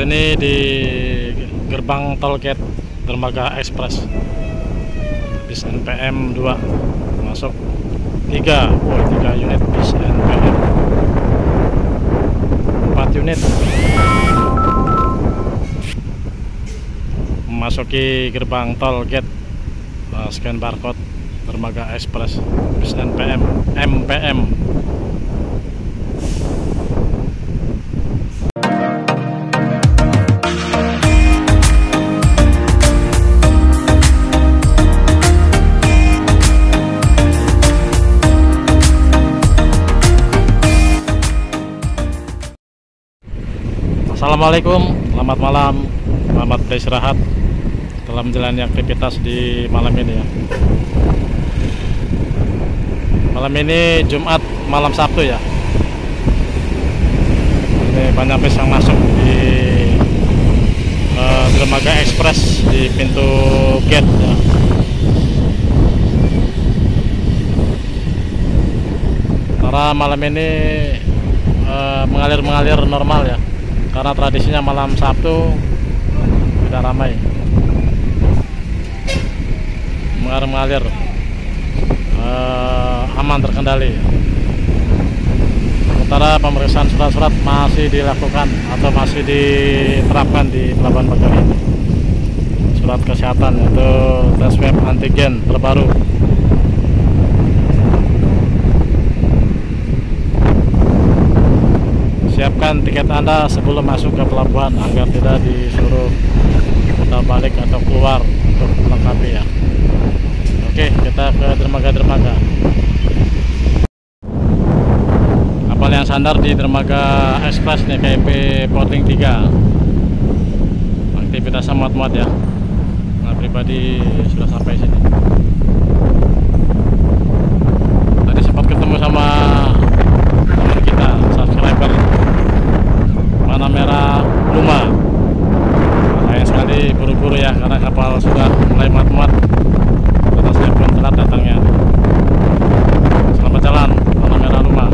ini di gerbang tol gate Dermaga Express. Bis NPM 2 masuk 3 unit bis NPM, 4 unit memasuki gerbang tol gate. Scan barcode Dermaga Express bis NPM MPM. Assalamualaikum, selamat malam, selamat beristirahat setelah menjalani aktivitas di malam ini ya. Malam ini Jumat, malam Sabtu ya. Ini banyak bis yang masuk di Dermaga Express di pintu gate ya. Karena malam ini mengalir normal ya. Karena tradisinya malam Sabtu tidak ramai, mengalir aman, terkendali. Sementara pemeriksaan surat-surat masih dilakukan atau masih diterapkan di Pelabuhan Bakauheni. Surat kesehatan yaitu tes swab antigen terbaru. Siapkan tiket Anda sebelum masuk ke pelabuhan agar tidak disuruh putar balik atau keluar untuk melengkapi ya. Oke, kita ke dermaga. Kapal yang sandar di Dermaga Express nih, KMP Porting 3. Aktivitasnya muat-muat ya. Nah, pribadi sudah sampai sini. Tadi sempat ketemu sama teman kita, subscriber Mana Merah Luma. Sayang sekali buru-buru ya, karena kapal sudah mulai muat-muat. Karena saya pun telat datangnya. Selamat jalan Mana Merah Luma.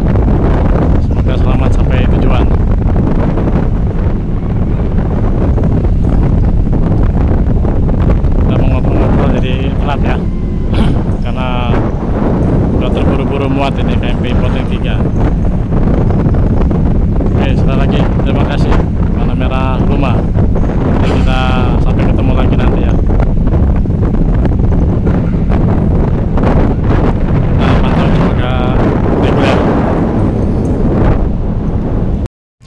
Semoga selamat sampai tujuan. Kita mau ngobrol-ngobrol jadi telat ya. Karena sudah terburu-buru muat ini KMP Porting 3. Oke, sekali lagi terima kasih Mana Merah Luma. Kita sampai ketemu lagi nanti ya. Nah, pantau juga reguler.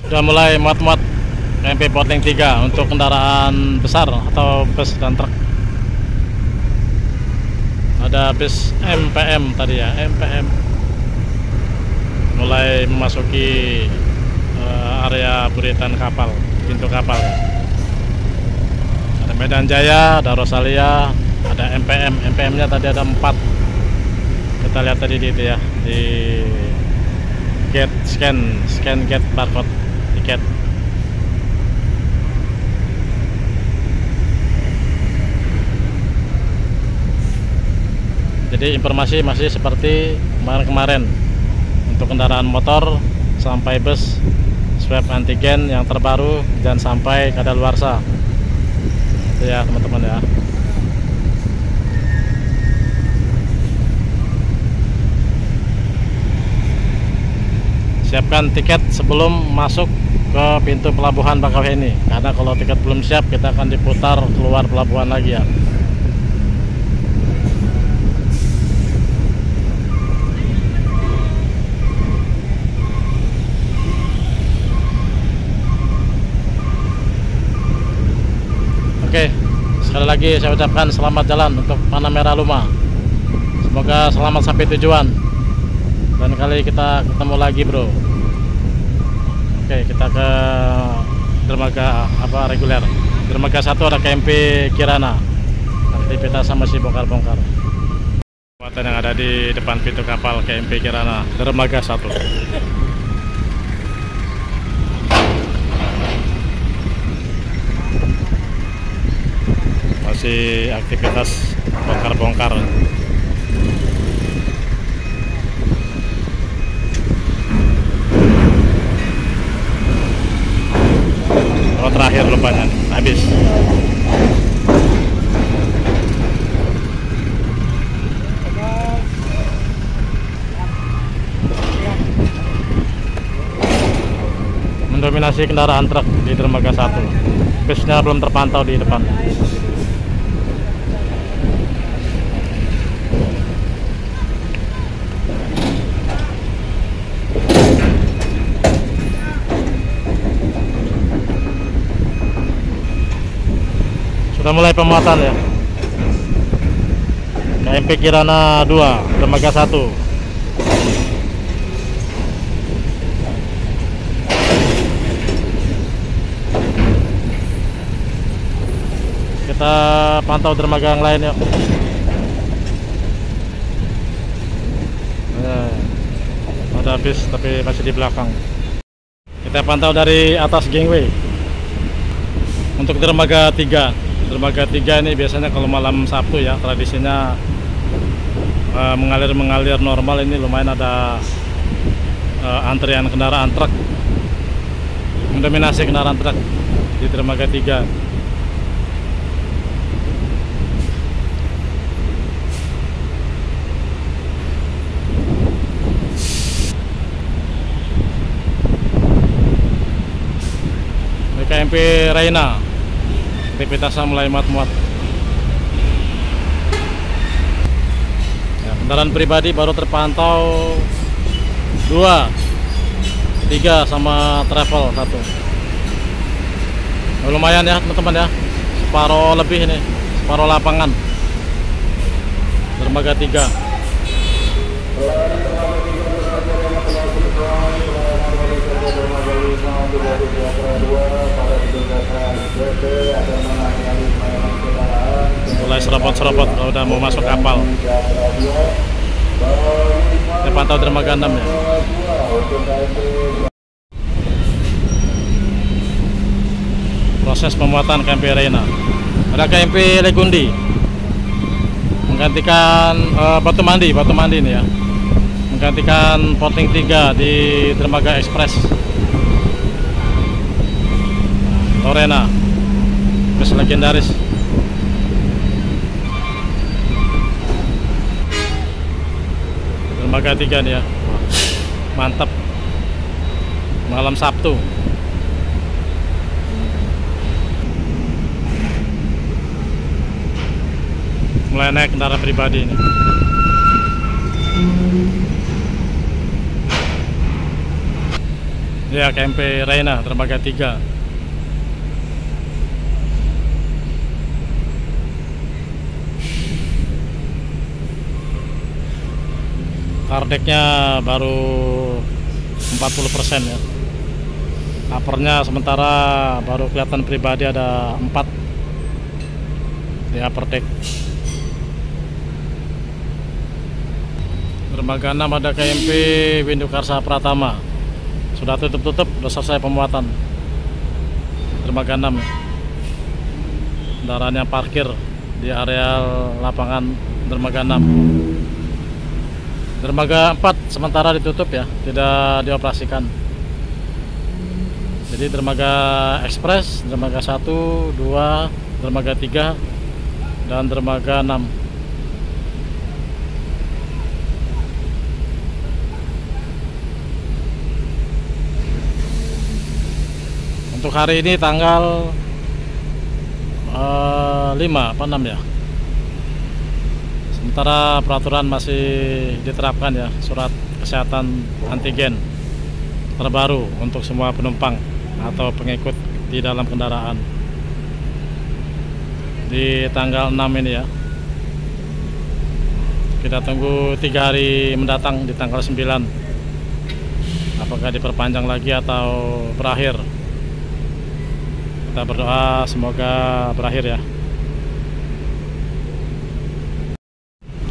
Sudah mulai muat-muat KMP Porting 3 untuk kendaraan besar atau bus dan truk. Ada bis MPM tadi ya, MPM mulai memasuki area buritan kapal, pintu kapal. Ada Medan Jaya, ada Rosalia, ada MPM. MPM-nya tadi ada 4. Kita lihat tadi di itu ya, di gate scan gate barcode tiket. Jadi informasi masih seperti kemarin untuk kendaraan motor sampai bus, swab antigen yang terbaru dan sampai kadaluarsa. Itu ya teman-teman ya. Siapkan tiket sebelum masuk ke pintu pelabuhan Bakauheni. Karena kalau tiket belum siap, kita akan diputar keluar pelabuhan lagi ya. Oke, sekali lagi saya ucapkan selamat jalan untuk Mana Merah Luma. Semoga selamat sampai tujuan. Dan kali kita ketemu lagi bro. Oke, kita ke dermaga reguler. Dermaga 1 ada KMP Kirana. Aktivitasnya masih bongkar-bongkar. Muatan yang ada di depan pintu kapal KMP Kirana, dermaga 1. Masih aktivitas bongkar-bongkar. Oh, terakhir belum pompanya nih, habis. Mendominasi kendaraan truk di dermaga 1. Busnya belum terpantau di depan. Sudah mulai pemuatan ya. KMP Kirana 2 dermaga 1. Kita pantau dermaga yang lain yuk. Ada bis tapi masih di belakang. Kita pantau dari atas gangway. Untuk dermaga 3. Dermaga 3 ini biasanya kalau malam Sabtu ya, tradisinya mengalir normal. Ini lumayan ada antrian kendaraan truk. Mendominasi kendaraan truk di dermaga 3. KMP Reina aktivitasnya mulai muat-muat ya, kendaraan pribadi baru terpantau 2, 3 sama travel 1. Lumayan ya teman-teman ya, separuh lebih ini, separuh lapangan dermaga 3. Mulai serobot-serobot kalau udah mau masuk kapal. Kita pantau dermaga 6 ya. Proses pemuatan KMP Reina. Ada KMP Legundi menggantikan Batu Mandi ini ya, menggantikan porting 3 di dermaga Express. Lorena, bus legendaris. Dermaga 3 nih ya, mantap. Malam Sabtu. Mulai naik kendaraan pribadi ini. Ya, KMP Reina, dermaga 3. Kardeknya baru 40% ya. Uppernya sementara baru kelihatan pribadi ada 4 di upper deck. Dermaga 6 ada KMP Windu Karsa Pratama. Sudah tutup, sudah selesai pemuatan. Dermaga 6 ya. Kendaraan yang parkir di areal lapangan dermaga 6. Dermaga 4 sementara ditutup ya, tidak dioperasikan. Jadi dermaga Express, dermaga 1, 2, dermaga 3, dan dermaga 6. Untuk hari ini tanggal 5 apa 6 ya. Sementara peraturan masih diterapkan ya, surat kesehatan antigen terbaru untuk semua penumpang atau pengikut di dalam kendaraan di tanggal 6 ini ya. Kita tunggu 3 hari mendatang di tanggal 9 apakah diperpanjang lagi atau berakhir. Kita berdoa semoga berakhir ya.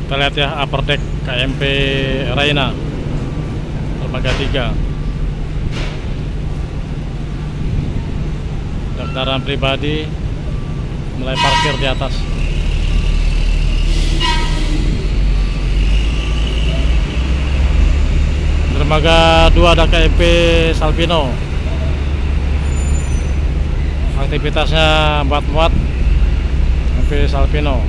Kita lihat ya upper deck KMP Reina dermaga 3. Kendaraan pribadi mulai parkir di atas. Dermaga 2 ada KMP Salvino. aktivitasnya muat-muat MV Salvino.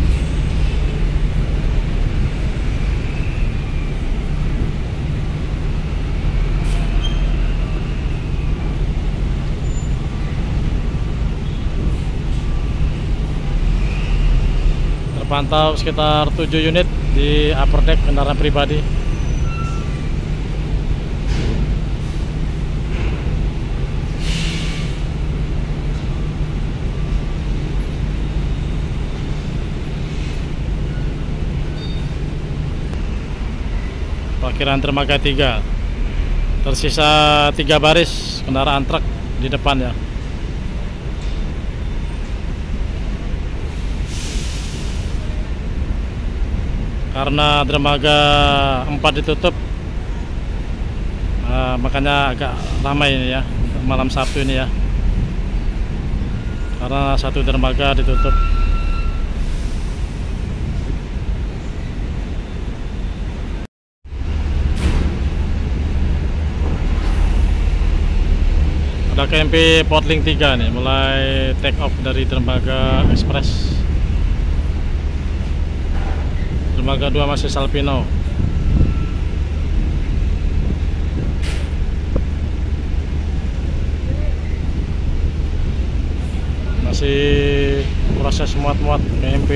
Terpantau sekitar 7 unit di upper deck kendaraan pribadi. Parkiran dermaga 3. Tersisa 3 baris kendaraan truk di depan ya. Karena dermaga 4 ditutup, makanya agak ramai ini ya malam Sabtu ini ya, karena satu dermaga ditutup. Ada KMP Portlink 3 nih mulai take off dari dermaga Express. Dermaga 2 masih Salvino. Masih proses muat-muat KMP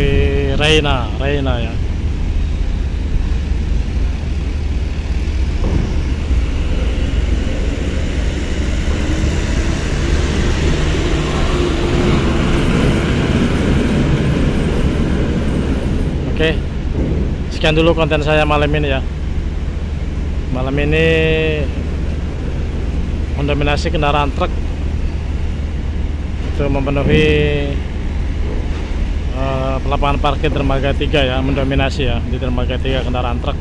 Reina ya. Oke. Sekian dulu konten saya malam ini ya. Malam ini mendominasi kendaraan truk itu memenuhi lapangan parkir dermaga 3 ya, mendominasi ya di dermaga 3 kendaraan truk.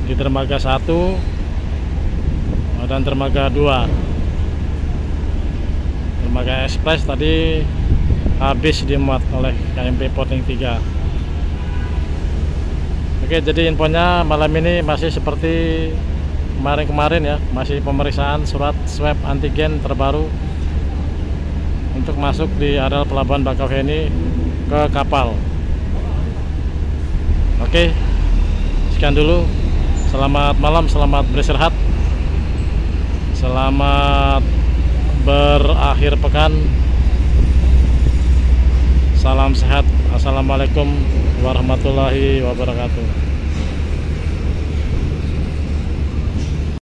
Di dermaga 1 dan dermaga 2. Dermaga Express tadi habis dimuat oleh KMP Portlink 3. Oke, jadi infonya malam ini masih seperti kemarin-kemarin ya, masih pemeriksaan surat swab antigen terbaru untuk masuk di areal pelabuhan Bakauheni ke kapal. Oke, sekian dulu. Selamat malam, selamat beristirahat, selamat berakhir pekan. Salam sehat. Assalamualaikum warahmatullahi wabarakatuh.